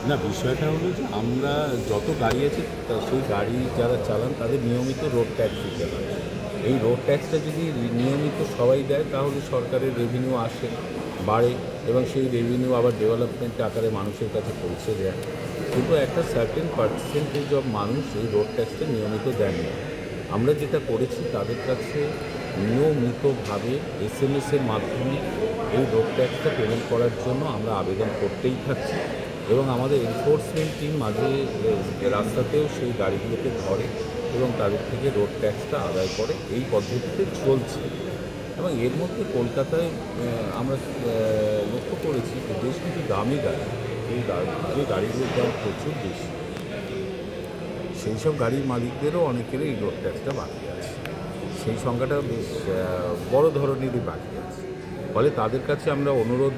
না, বিষয়টা হলো যে আমরা যত গাড়ি আছে সেই গাড়ি যারা চালান তাদের নিয়মিত রোড ট্যাক্স দিতে হয়। এই রোড ট্যাক্সটা যদি নিয়মিত সবাই দেয় তাহলে সরকারের রেভিনিউ আসে, বাড়ে এবং সেই রেভিনিউ আবার ডেভেলপমেন্ট আকারে মানুষের কাছে পৌঁছে দেয়। কিন্তু একটা সার্টেন পার্সেন্টেজ অফ মানুষ এই রোড ট্যাক্সটা নিয়মিত দেন না। আমরা যেটা করেছি তাদের কাছে নিয়মিতভাবে এসএমএসের মাধ্যমে এই রোড ট্যাক্সটা পেমেন্ট করার জন্য আমরা আবেদন করতেই থাকছি এবং আমাদের এনফোর্সমেন্ট টিম মাঝে রাস্তাতেও সেই গাড়িগুলোকে ধরে এবং তাদের থেকে রোড ট্যাক্সটা আদায় করে। এই পদ্ধতিতে চলছে এবং এর মধ্যে কলকাতায় আমরা লক্ষ্য করেছি যে বেশ কিছু দামি গাড়ি, যে গাড়িগুলোর দাম প্রচুর বেশি, সেই সব গাড়ির মালিকদেরও অনেকেরই এই রোড ট্যাক্সটা বাকি আছে। সেই সংখ্যাটা বেশ বড় ধরনেরই বাকি আছে। ফলে তাদের কাছে আমরা অনুরোধ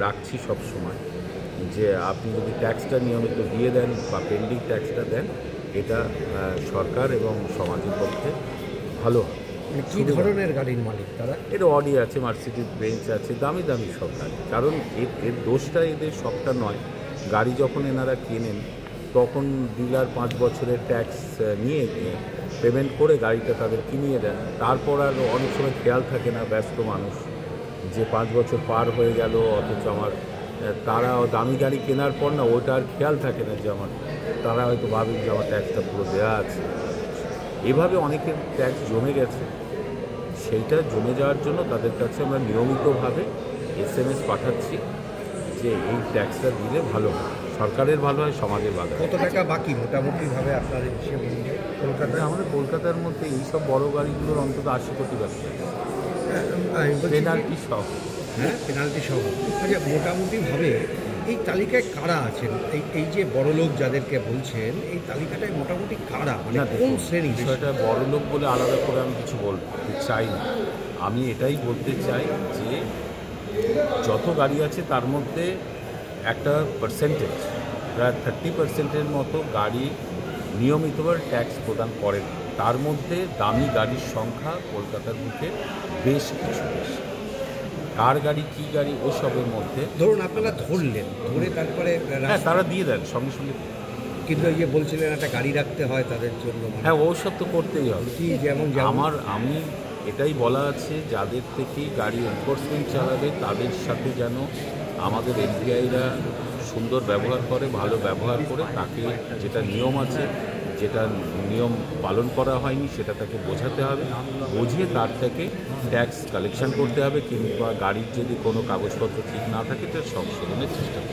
রাখছি সব সময় যে আপনি যদি ট্যাক্সটা নিয়মিত দিয়ে দেন বা পেন্ডিং ট্যাক্সটা দেন, এটা সরকার এবং সমাজের পক্ষে ভালো হয়। কী ধরনের গাড়ির মালিক তারা? এর অডি আছে, মার্সিডিজ বেঞ্চ আছে, দামি দামি সব গাড়ি। কারণ এর দোষটা এদের সবটা নয়। গাড়ি যখন এনারা কেনেন তখন ডিলার 5 বছরের ট্যাক্স নিয়ে পেমেন্ট করে গাড়িটা তাদের কিনিয়ে দেন। তারপর আর অনেক সময় খেয়াল থাকে না ব্যস্ত মানুষ যে 5 বছর পার হয়ে গেল, অথচ আমার তারা দামি গাড়ি কেনার পর না ওটা আর খেয়াল থাকে না যে আমার, তারা হয়তো ভাবেন যে আমার ট্যাক্সটা পুরো দেওয়া আছে। এভাবে অনেকের ট্যাক্স জমে গেছে। সেইটা জমে যাওয়ার জন্য তাদের কাছে আমরা নিয়মিতভাবে এসএমএস পাঠাচ্ছি যে এই ট্যাক্সটা দিলে ভালো হয়, সরকারের ভালো হয়, সমাজের ভালো হয়। কত টাকা বাকি মোটামুটিভাবে আপনাদের হিসেবে কলকাতায়? আমাদের কলকাতার মধ্যে এইসব বড় গাড়িগুলোর অন্তত 80 কোটি টাকা পেনাল্টি সহ। হ্যাঁ, পেনাল্টি সহ। আচ্ছা, মোটামুটিভাবে এই তালিকায় কারা আছেন? এই যে বড়লোক যাদেরকে বলছেন, এই তালিকাটায় মোটামুটি কারা, মানে কোন শ্রেণী? বিষয়টা বড়লোক বলে আলাদা করে আমি কিছু বলতে চাই না। আমি এটাই বলতে চাই যে যত গাড়ি আছে তার মধ্যে একটা পার্সেন্টেজ, প্রায় 30% মতো গাড়ি নিয়মিতভাবে ট্যাক্স প্রদান করেন। তার মধ্যে দামি গাড়ির সংখ্যা কলকাতার বুকে বেশ কিছু বেশি। কার গাড়ি কী গাড়ি ওসবের মধ্যে ধরুন আপনারা ধরলেন, ধরে তারপরে হ্যাঁ তারা দিয়ে দেন সঙ্গে সঙ্গে। কিন্তু এই যে বলছিলেন একটা গাড়ি রাখতে হয় তাদের জন্য, হ্যাঁ ওসব তো করতেই হবে। কি যেমন আমি এটাই বলা আছে, যাদের থেকে গাড়ি এনফোর্সমেন্ট চালাবে তাদের সাথে যেন আমাদের এফবিআইরা সুন্দর ব্যবহার করে, ভালো ব্যবহার করে তাকে যেটা নিয়ম আছে, যেটা নিয়ম পালন করা হয়নি সেটা তাকে বোঝাতে হবে, বুঝিয়ে তার থেকে ট্যাক্স কালেকশন করতে হবে, কিংবা গাড়ির যদি কোনো কাগজপত্র ঠিক না থাকে তার সংশোধনের চেষ্টা করতে হবে।